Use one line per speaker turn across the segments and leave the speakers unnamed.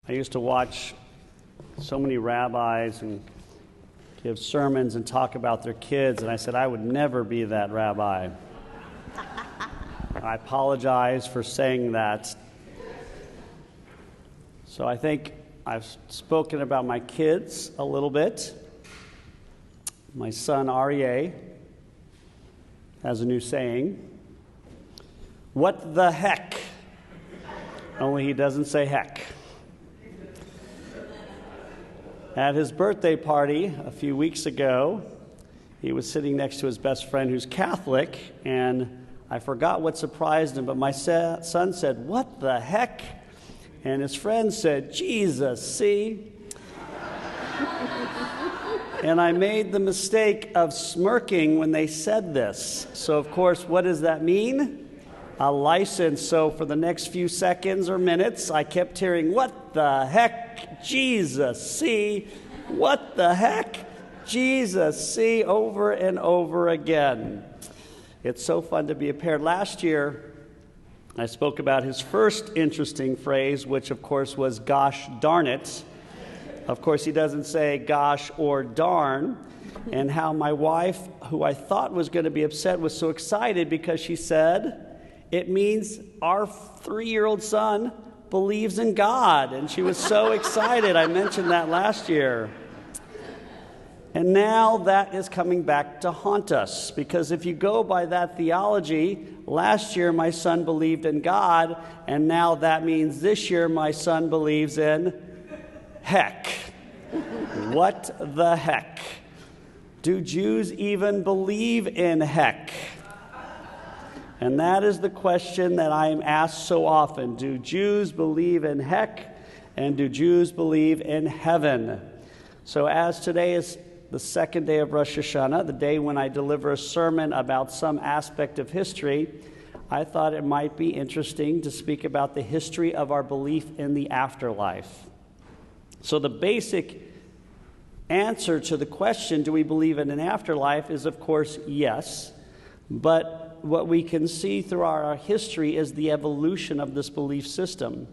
I used to watch so many rabbis and give sermons and talk about their kids, and I said I would never be that rabbi. I apologize for saying that. So I think I've spoken about my kids a little bit. My son Aryeh has a new saying, "What the heck?" Only he doesn't say heck. At his birthday party a few weeks ago, he was sitting next to his best friend who's Catholic, and I forgot what surprised him, but my son said, "What the heck?" And his friend said, "Jesus, see?" And I made the mistake of smirking when they said this. So, of course, what does that mean? A license. So for the next few seconds or minutes, I kept hearing, "What the heck? Jesus, see? What the heck? Jesus, see?" over and over again. It's so fun to be a parent. Last year, I spoke about his first interesting phrase, which, of course, was "gosh darn it." Of course, he doesn't say gosh or darn. And how my wife, who I thought was going to be upset, was so excited because she said, "It means our 3-year-old son believes in God." And she was so excited. I mentioned that last year. And now that is coming back to haunt us, because if you go by that theology, last year my son believed in God, and now that means this year my son believes in heck. What the heck? Do Jews even believe in heck? And that is the question that I am asked so often. Do Jews believe in heck? And do Jews believe in heaven? So as today is the second day of Rosh Hashanah, the day when I deliver a sermon about some aspect of history, I thought it might be interesting to speak about the history of our belief in the afterlife. So the basic answer to the question, do we believe in an afterlife, is of course yes. But what we can see through our history is the evolution of this belief system.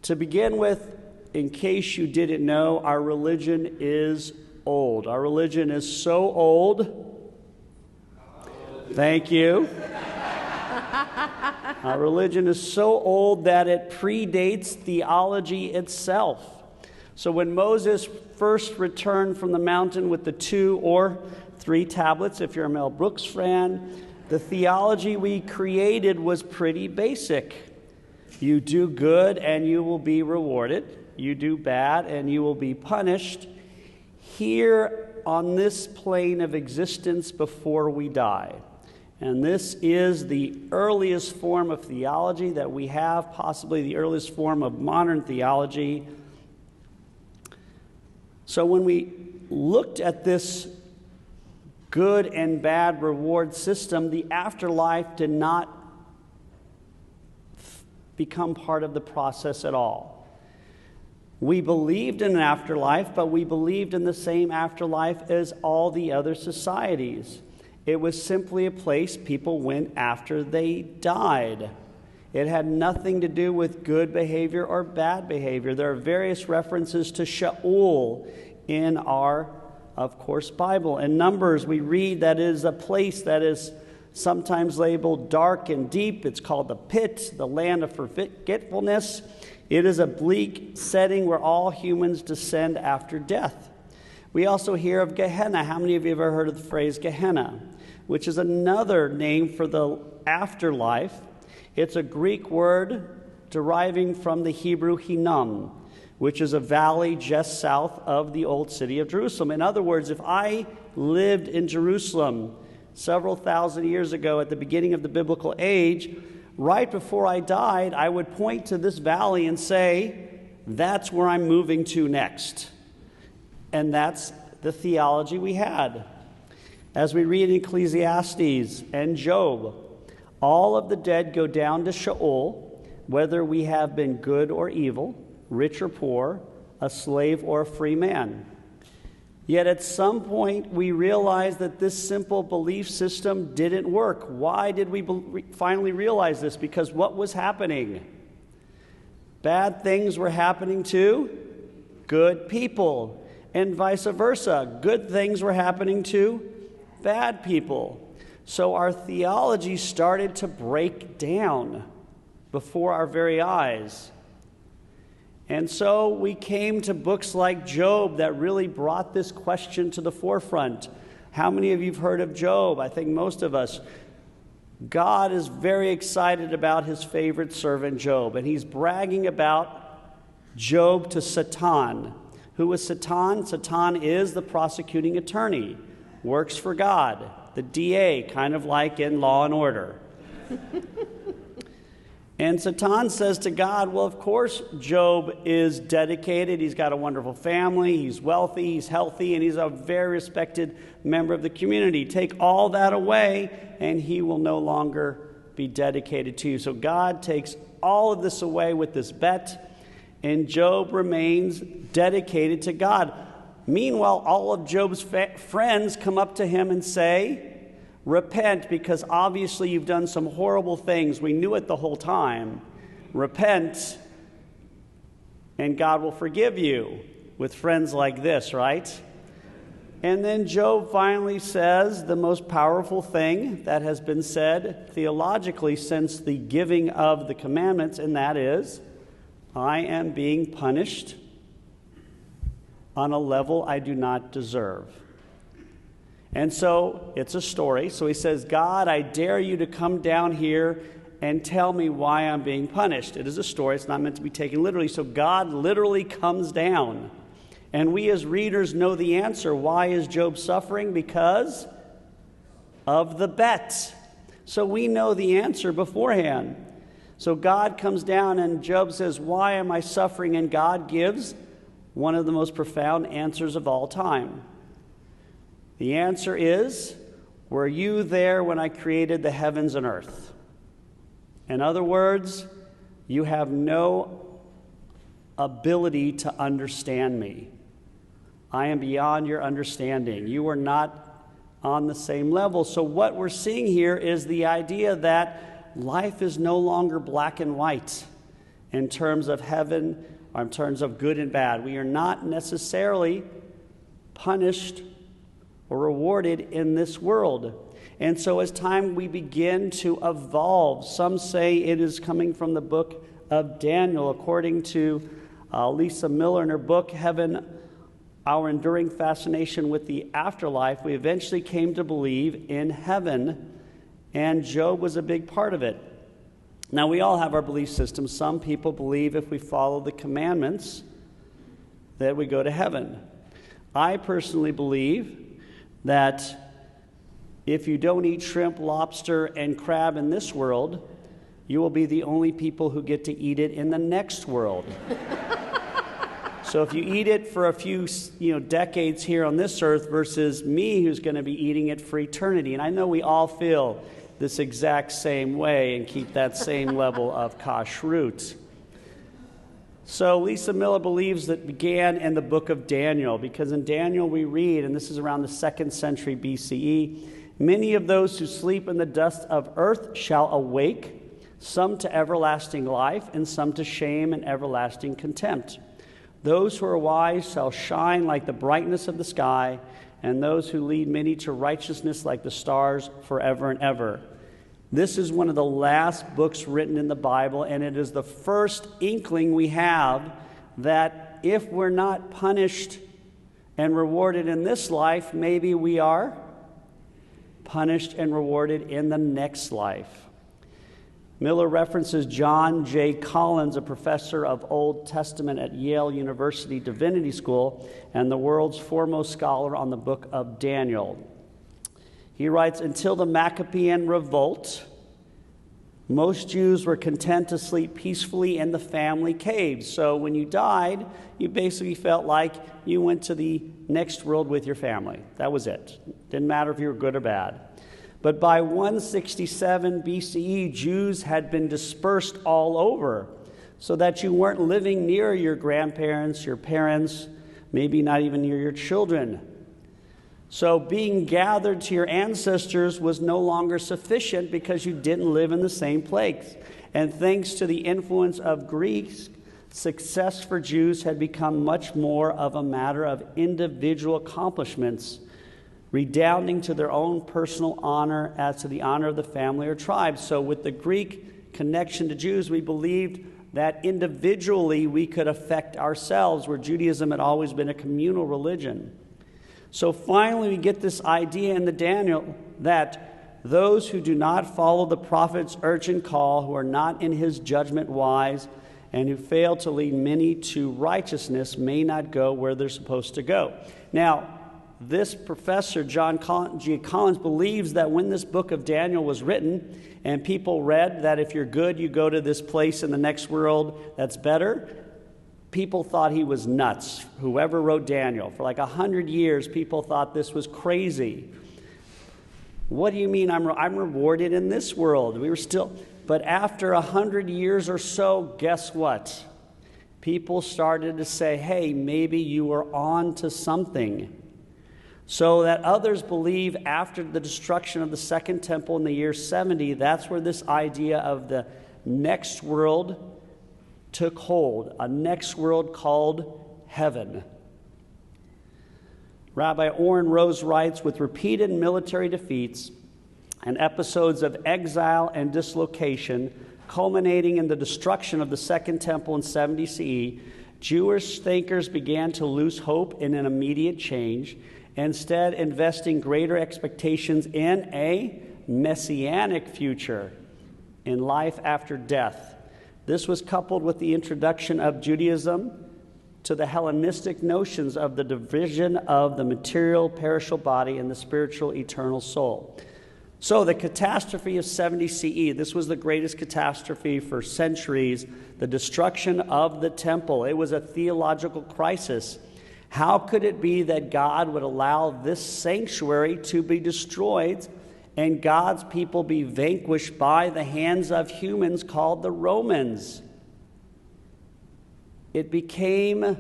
To begin with, in case you didn't know, our religion is old. Our religion is so old. Thank you. Our religion is so old that it predates theology itself. So when Moses first returned from the mountain with the 2 or 3 tablets, if you're a Mel Brooks fan, the theology we created was pretty basic. You do good and you will be rewarded. You do bad and you will be punished here on this plane of existence before we die. And this is the earliest form of theology that we have, possibly the earliest form of modern theology. So when we looked at this good and bad reward system, the afterlife did not become part of the process at all. We believed in an afterlife, but we believed in the same afterlife as all the other societies. It was simply a place people went after they died. It had nothing to do with good behavior or bad behavior. There are various references to Sheol in our, of course, Bible. In Numbers, we read that it is a place that is sometimes labeled dark and deep. It's called the pit, the land of forgetfulness. It is a bleak setting where all humans descend after death. We also hear of Gehenna. How many of you have ever heard of the phrase Gehenna, which is another name for the afterlife? It's a Greek word deriving from the Hebrew Hinnom, which is a valley just south of the old city of Jerusalem. In other words, if I lived in Jerusalem several thousand years ago at the beginning of the biblical age, right before I died, I would point to this valley and say, that's where I'm moving to next. And that's the theology we had. As we read in Ecclesiastes and Job, all of the dead go down to Sheol, whether we have been good or evil, rich or poor, a slave or a free man. Yet at some point we realized that this simple belief system didn't work. Why did we finally realize this? Because what was happening? Bad things were happening to good people, and vice versa. Good things were happening to bad people. So our theology started to break down before our very eyes. And so we came to books like Job that really brought this question to the forefront. How many of you have heard of Job? I think most of us. God is very excited about his favorite servant Job, and he's bragging about Job to Satan. Who was Satan? Satan is the prosecuting attorney, works for God, the DA, kind of like in Law and Order. And Satan says to God, well, of course, Job is dedicated. He's got a wonderful family. He's wealthy. He's healthy. And he's a very respected member of the community. Take all that away, and he will no longer be dedicated to you. So God takes all of this away with this bet, and Job remains dedicated to God. Meanwhile, all of Job's friends come up to him and say, repent, because obviously you've done some horrible things. We knew it the whole time. Repent, and God will forgive you, with friends like this, right? And then Job finally says the most powerful thing that has been said theologically since the giving of the commandments, and that is, I am being punished on a level I do not deserve. And so it's a story. So he says, God, I dare you to come down here and tell me why I'm being punished. It is a story. It's not meant to be taken literally. So God literally comes down. And we as readers know the answer. Why is Job suffering? Because of the bet. So we know the answer beforehand. So God comes down and Job says, why am I suffering? And God gives one of the most profound answers of all time. The answer is, were you there when I created the heavens and earth? In other words, you have no ability to understand me. I am beyond your understanding. You are not on the same level. So what we're seeing here is the idea that life is no longer black and white in terms of heaven, or in terms of good and bad. We are not necessarily punished or rewarded in this world. And so as time we begin to evolve, some say it is coming from the book of Daniel. According to Lisa Miller in her book, Heaven, Our Enduring Fascination with the Afterlife, we eventually came to believe in heaven, and Job was a big part of it. Now, we all have our belief systems. Some people believe if we follow the commandments that we go to heaven. I personally believe that if you don't eat shrimp, lobster, and crab in this world, you will be the only people who get to eat it in the next world. So if you eat it for a few decades here on this earth versus me who's going to be eating it for eternity. And I know we all feel this exact same way and keep that same level of kashrut. So Lisa Miller believes that began in the book of Daniel, because in Daniel we read, and this is around the 2nd century BCE, many of those who sleep in the dust of earth shall awake, some to everlasting life, and some to shame and everlasting contempt. Those who are wise shall shine like the brightness of the sky, and those who lead many to righteousness like the stars forever and ever. This is one of the last books written in the Bible, and it is the first inkling we have that if we're not punished and rewarded in this life, maybe we are punished and rewarded in the next life. Miller references John J. Collins, a professor of Old Testament at Yale University Divinity School and the world's foremost scholar on the book of Daniel. He writes, until the Maccabean revolt, most Jews were content to sleep peacefully in the family caves. So when you died, you basically felt like you went to the next world with your family. That was it. Didn't matter if you were good or bad. But by 167 BCE, Jews had been dispersed all over, so that you weren't living near your grandparents, your parents, maybe not even near your children. So being gathered to your ancestors was no longer sufficient because you didn't live in the same place. And thanks to the influence of Greeks, Success for Jews had become much more of a matter of individual accomplishments, redounding to their own personal honor as to the honor of the family or tribe. So with the Greek connection to Jews, we believed that individually we could affect ourselves, where Judaism had always been a communal religion. So finally we get this idea in the Daniel that those who do not follow the prophet's urgent call, who are not in his judgment wise, and who fail to lead many to righteousness may not go where they're supposed to go. Now, this professor, John G. Collins, believes that when this book of Daniel was written and people read that if you're good, you go to this place in the next world that's better, people thought he was nuts. Whoever wrote Daniel. For like 100 years, people thought this was crazy. What do you mean I'm rewarded in this world? But after 100 years or so, guess what? People started to say, hey, maybe you are on to something. So that others believe after the destruction of the Second Temple in the year 70, that's where this idea of the next world took hold, a next world called heaven. Rabbi Orrin Rose writes, with repeated military defeats and episodes of exile and dislocation, culminating in the destruction of the Second Temple in 70 CE, Jewish thinkers began to lose hope in an immediate change, instead investing greater expectations in a messianic future, in life after death. This was coupled with the introduction of Judaism to the Hellenistic notions of the division of the material, perishable body and the spiritual, eternal soul. So the catastrophe of 70 CE, this was the greatest catastrophe for centuries, the destruction of the temple. It was a theological crisis. How could it be that God would allow this sanctuary to be destroyed and God's people be vanquished by the hands of humans called the Romans? It became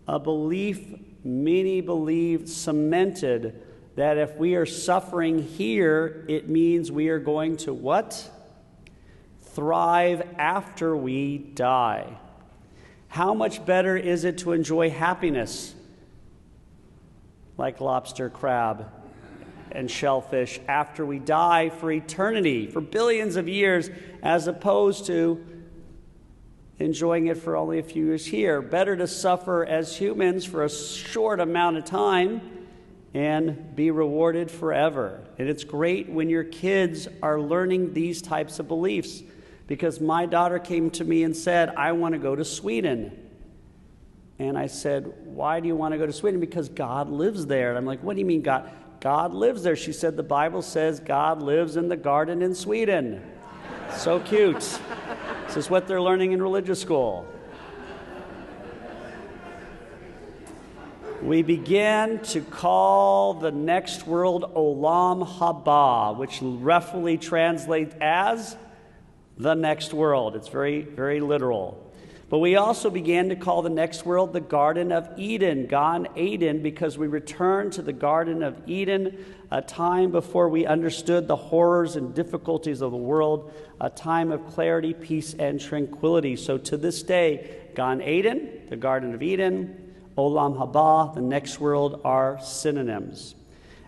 a belief many believed cemented that if we are suffering here, it means we are going to what? Thrive after we die. How much better is it to enjoy happiness like lobster, crab, and shellfish after we die for eternity, for billions of years, as opposed to enjoying it for only a few years here? Better to suffer as humans for a short amount of time and be rewarded forever. And it's great when your kids are learning these types of beliefs, because my daughter came to me and said, I want to go to Sweden. And I said, why do you want to go to Sweden? Because God lives there. And I'm like, what do you mean God? God lives there. She said, the Bible says God lives in the garden in Sweden. So cute. This is what they're learning in religious school. We begin to call the next world Olam Haba, which roughly translates as the next world. It's very, very literal. But we also began to call the next world the Garden of Eden, Gan Eden, because we returned to the Garden of Eden, a time before we understood the horrors and difficulties of the world, a time of clarity, peace, and tranquility. So to this day, Gan Eden, the Garden of Eden, Olam Haba, the next world, are synonyms.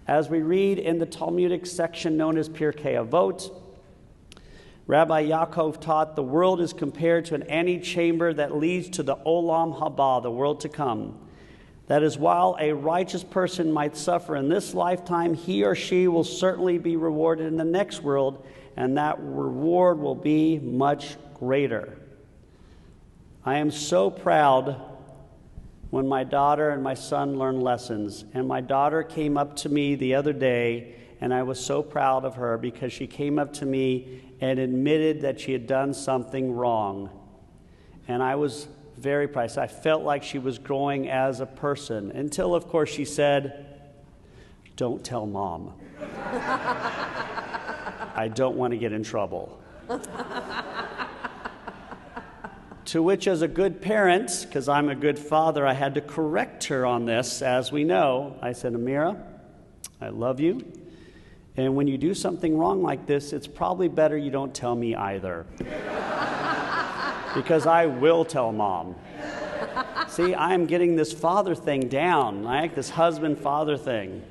As we read in the Talmudic section known as Pirkei Avot, Rabbi Yaakov taught the world is compared to an antechamber that leads to the Olam Haba, the world to come. That is, while a righteous person might suffer in this lifetime, he or she will certainly be rewarded in the next world, and that reward will be much greater. I am so proud when my daughter and my son learn lessons. And my daughter came up to me the other day, and I was so proud of her because she came up to me and admitted that she had done something wrong. And I was very proud. I felt like she was growing as a person, until, of course, she said, "Don't tell Mom. I don't want to get in trouble." To which, as a good parent, because I'm a good father, I had to correct her on this, as we know. I said, "Amira, I love you. And when you do something wrong like this, it's probably better you don't tell me either." because I will tell Mom. See, I'm getting this father thing down, right? This husband-father thing.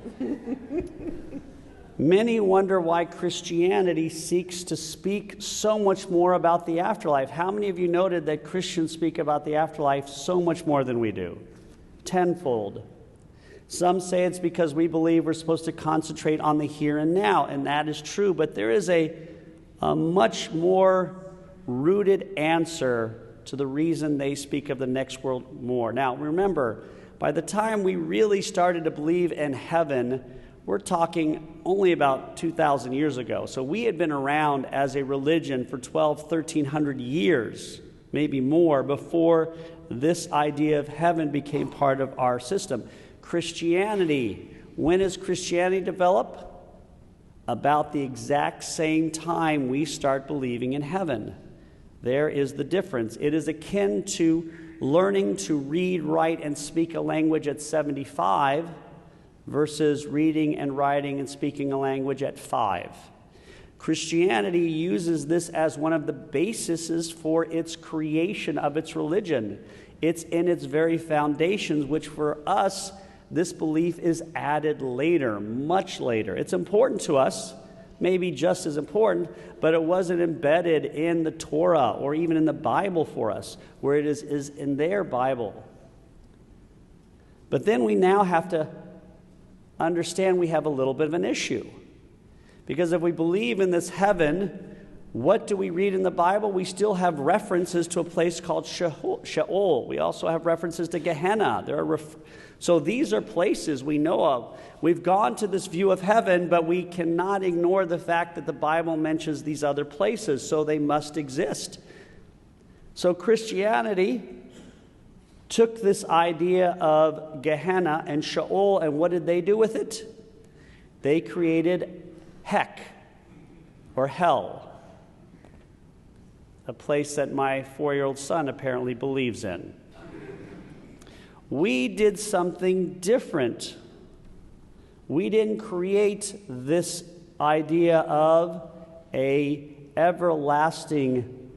Many wonder why Christianity seeks to speak so much more about the afterlife. How many of you noted that Christians speak about the afterlife so much more than we do? Tenfold. Some say it's because we believe we're supposed to concentrate on the here and now, and that is true, but there is a much more rooted answer to the reason they speak of the next world more. Now, remember, by the time we really started to believe in heaven, we're talking only about 2,000 years ago. So we had been around as a religion for 1,300 years, maybe more, before this idea of heaven became part of our system. Christianity, when does Christianity develop? About the exact same time we start believing in heaven. There is the difference. It is akin to learning to read, write, and speak a language at 75 versus reading and writing and speaking a language at 5. Christianity uses this as one of the bases for its creation of its religion. It's in its very foundations, which for us, this belief is added later, much later. It's important to us, maybe just as important, but it wasn't embedded in the Torah or even in the Bible for us, where it is in their Bible. But then we now have to understand we have a little bit of an issue. Because if we believe in this heaven, what do we read in the Bible? We still have references to a place called Sheol. We also have references to Gehenna. So these are places we know of. We've gone to this view of heaven, but we cannot ignore the fact that the Bible mentions these other places, so they must exist. So Christianity took this idea of Gehenna and Sheol, and what did they do with it? They created Heck, or hell, a place that my 4-year-old son apparently believes in. We did something different. We didn't create this idea of a everlasting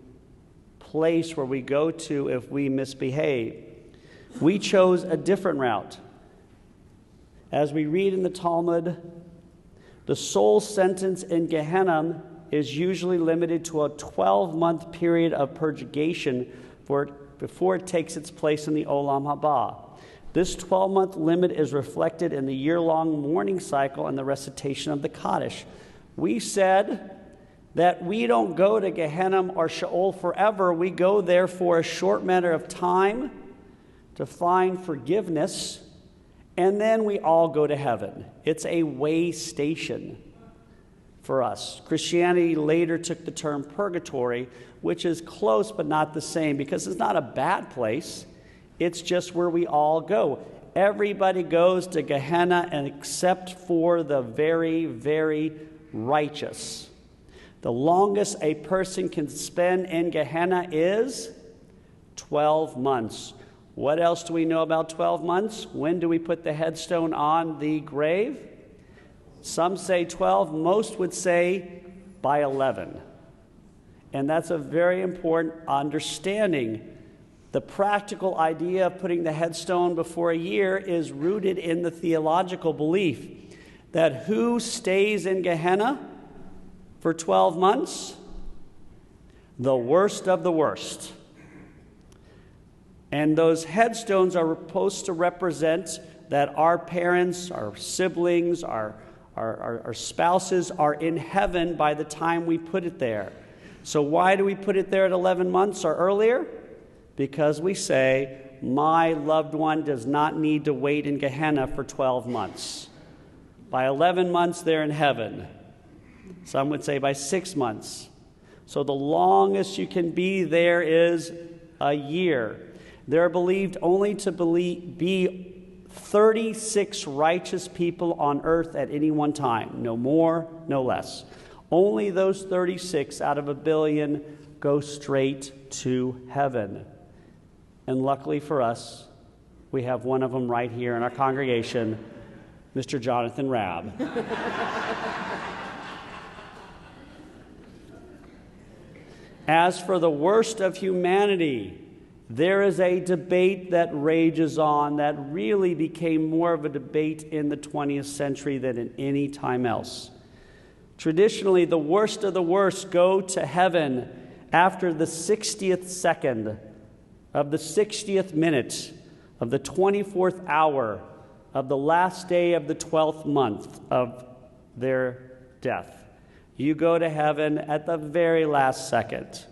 place where we go to if we misbehave. We chose a different route. As we read in the Talmud, the soul sentence in Gehenna is usually limited to a 12-month period of purgation before it takes its place in the Olam Haba. This 12-month limit is reflected in the year-long mourning cycle and the recitation of the Kaddish. We said that we don't go to Gehenna or Sheol forever. We go there for a short matter of time to find forgiveness, and then we all go to heaven. It's a way station for us. Christianity later took the term purgatory, which is close but not the same, because it's not a bad place. It's just where we all go. Everybody goes to Gehenna, and except for the very, very righteous. The longest a person can spend in Gehenna is 12 months. What else do we know about 12 months? When do we put the headstone on the grave? Some say 12. Most would say by 11. And that's a very important understanding. The practical idea of putting the headstone before a year is rooted in the theological belief that who stays in Gehenna for 12 months? The worst of the worst. And those headstones are supposed to represent that our parents, our siblings, our spouses are in heaven by the time we put it there. So why do we put it there at 11 months or earlier? Because we say, my loved one does not need to wait in Gehenna for 12 months. By 11 months, they're in heaven. Some would say by 6 months. So the longest you can be there is a year. There are believed only to be 36 righteous people on earth at any one time. No more, no less. Only those 36 out of 1 billion go straight to heaven. And luckily for us, we have one of them right here in our congregation, Mr. Jonathan Rabb. As for the worst of humanity, there is a debate that rages on that really became more of a debate in the 20th century than in any time else. Traditionally, the worst of the worst go to heaven after the 60th second of the 60th minute of the 24th hour of the last day of the 12th month of their death. You go to heaven at the very last second.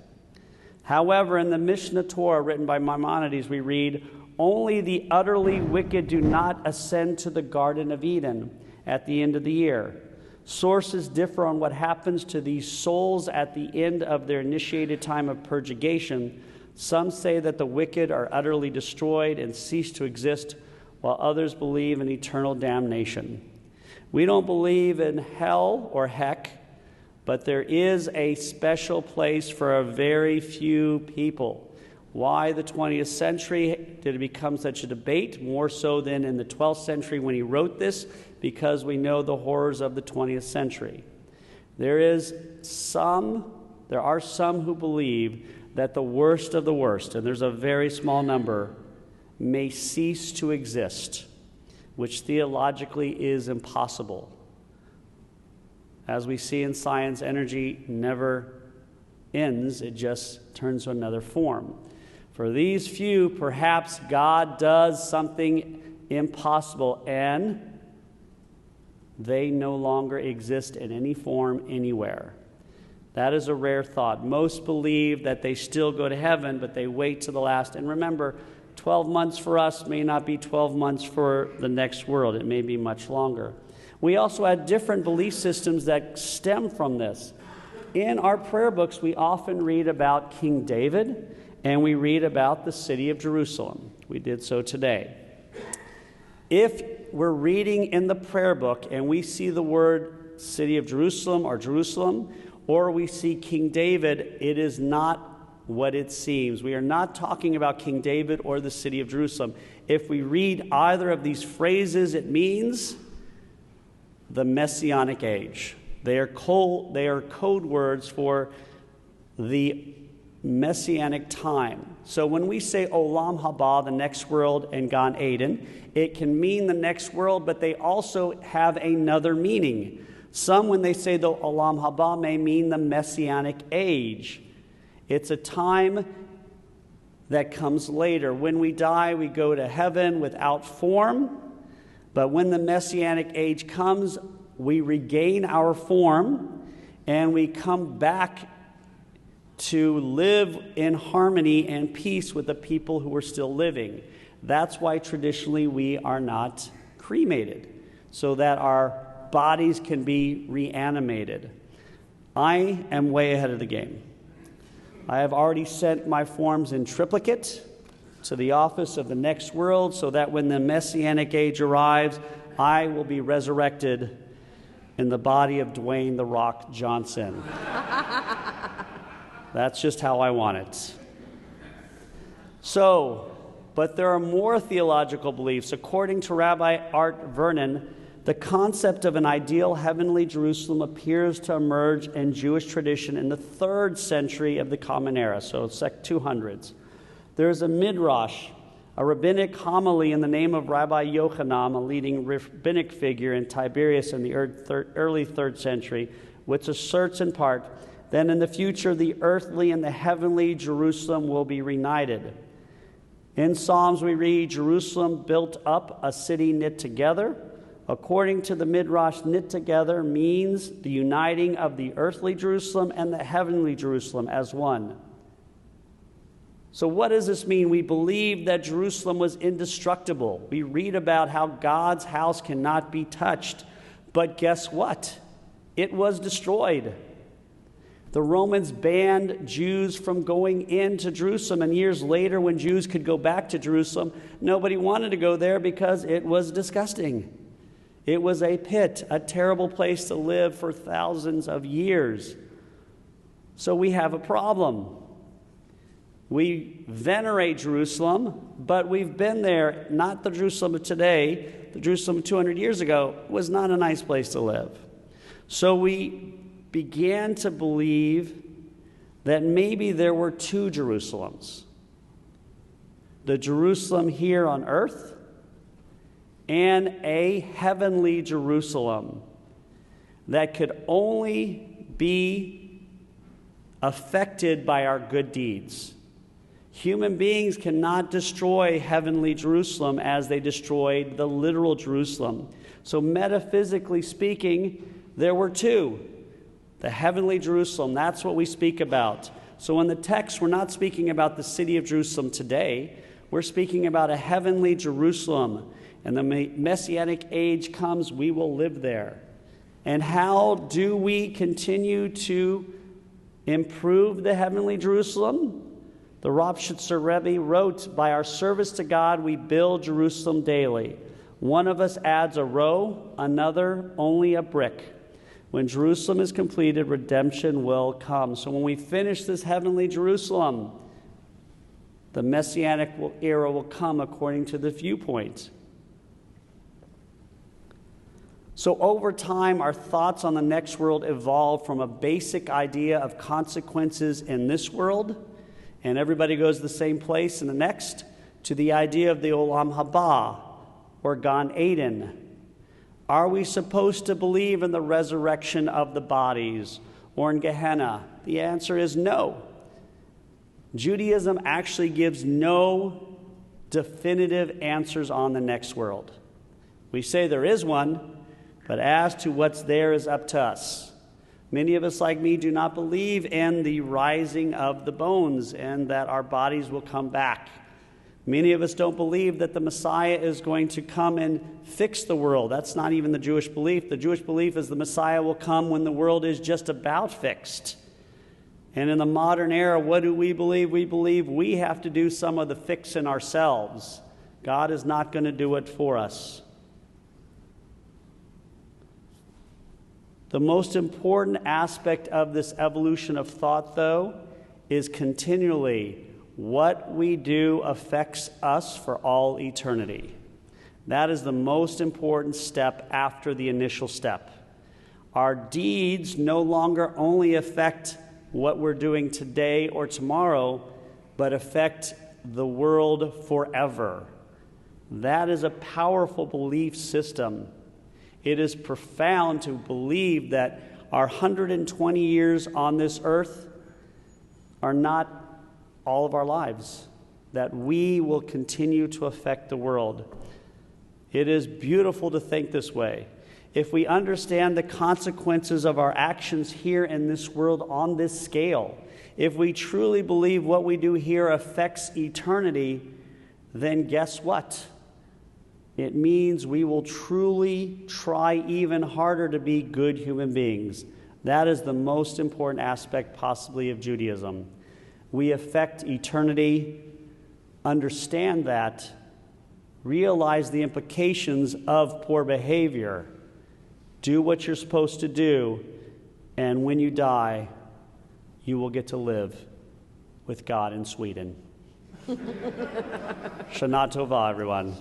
However, in the Mishnah Torah written by Maimonides, we read, "Only the utterly wicked do not ascend to the Garden of Eden at the end of the year." Sources differ on what happens to these souls at the end of their initiated time of purgation. Some say that the wicked are utterly destroyed and cease to exist, while others believe in eternal damnation. We don't believe in hell or heck, but there is a special place for a very few people. Why the 20th century did it become such a debate? More so than in the 12th century when he wrote this, because we know the horrors of the 20th century. There are some who believe that the worst of the worst, and there's a very small number, may cease to exist, which theologically is impossible. As we see in science, energy never ends, it just turns to another form. For these few, perhaps God does something impossible, and they no longer exist in any form anywhere. That is a rare thought. Most believe that they still go to heaven, but they wait to the last. And remember, 12 months for us may not be 12 months for the next world. It may be much longer. We also had different belief systems that stem from this. In our prayer books, we often read about King David, and we read about the city of Jerusalem. We did so today. If we're reading in the prayer book and we see the word city of Jerusalem, or we see King David, it is not what it seems. We are not talking about King David or the city of Jerusalem. If we read either of these phrases, it means the Messianic age. They are code words for the Messianic time. So when we say Olam Haba, the next world, and Gan Eden, it can mean the next world, but they also have another meaning. Some, when they say the Olam Haba, may mean the Messianic age. It's a time that comes later. When we die, we go to heaven without form. But when the Messianic age comes, we regain our form and we come back to live in harmony and peace with the people who are still living. That's why traditionally we are not cremated, so that our bodies can be reanimated. I am way ahead of the game. I have already sent my forms in triplicate to the office of the next world, so that when the Messianic age arrives, I will be resurrected in the body of Dwayne "The Rock" Johnson. That's just how I want it. But there are more theological beliefs. According to Rabbi Art Vernon, the concept of an ideal heavenly Jerusalem appears to emerge in Jewish tradition in the 3rd century of the Common Era, so it's like 200s. There is a midrash, a rabbinic homily in the name of Rabbi Yochanan, a leading rabbinic figure in Tiberias in the early 3rd century, which asserts in part that in the future the earthly and the heavenly Jerusalem will be reunited. In Psalms we read, Jerusalem built up, a city knit together. According to the Midrash, knit together means the uniting of the earthly Jerusalem and the heavenly Jerusalem as one. So what does this mean? We believe that Jerusalem was indestructible. We read about how God's house cannot be touched. But guess what? It was destroyed. The Romans banned Jews from going into Jerusalem, and years later when Jews could go back to Jerusalem, nobody wanted to go there because it was disgusting. It was a pit, a terrible place to live for thousands of years. So we have a problem. We venerate Jerusalem, but we've been there, not the Jerusalem of today. The Jerusalem of 200 years ago was not a nice place to live. So we began to believe that maybe there were two Jerusalems. The Jerusalem here on earth and a heavenly Jerusalem that could only be affected by our good deeds. Human beings cannot destroy heavenly Jerusalem as they destroyed the literal Jerusalem. So metaphysically speaking, there were two. The heavenly Jerusalem, that's what we speak about. So in the text, we're not speaking about the city of Jerusalem today. We're speaking about a heavenly Jerusalem. And the Messianic age comes, we will live there. And how do we continue to improve the heavenly Jerusalem? The Ropshitzer Rebbe wrote, by our service to God, we build Jerusalem daily. One of us adds a row, another only a brick. When Jerusalem is completed, redemption will come. So when we finish this heavenly Jerusalem, the Messianic era will come according to the viewpoint. So over time, our thoughts on the next world evolve from a basic idea of consequences in this world, and everybody goes to the same place in the next, to the idea of the Olam Haba, or Gan Eden. Are we supposed to believe in the resurrection of the bodies or in Gehenna? The answer is no. Judaism actually gives no definitive answers on the next world. We say there is one, but as to what's there is up to us. Many of us, like me, do not believe in the rising of the bones and that our bodies will come back. Many of us don't believe that the Messiah is going to come and fix the world. That's not even the Jewish belief. The Jewish belief is the Messiah will come when the world is just about fixed. And in the modern era, what do we believe? We believe we have to do some of the fixing ourselves. God is not going to do it for us. The most important aspect of this evolution of thought, though, is continually what we do affects us for all eternity. That is the most important step after the initial step. Our deeds no longer only affect what we're doing today or tomorrow, but affect the world forever. That is a powerful belief system. It is profound to believe that our 120 years on this earth are not all of our lives, that we will continue to affect the world. It is beautiful to think this way. If we understand the consequences of our actions here in this world on this scale, if we truly believe what we do here affects eternity, then guess what? It means we will truly try even harder to be good human beings. That is the most important aspect possibly of Judaism. We affect eternity, understand that, realize the implications of poor behavior, do what you're supposed to do, and when you die, you will get to live with God in Sweden. Shana Tova, everyone.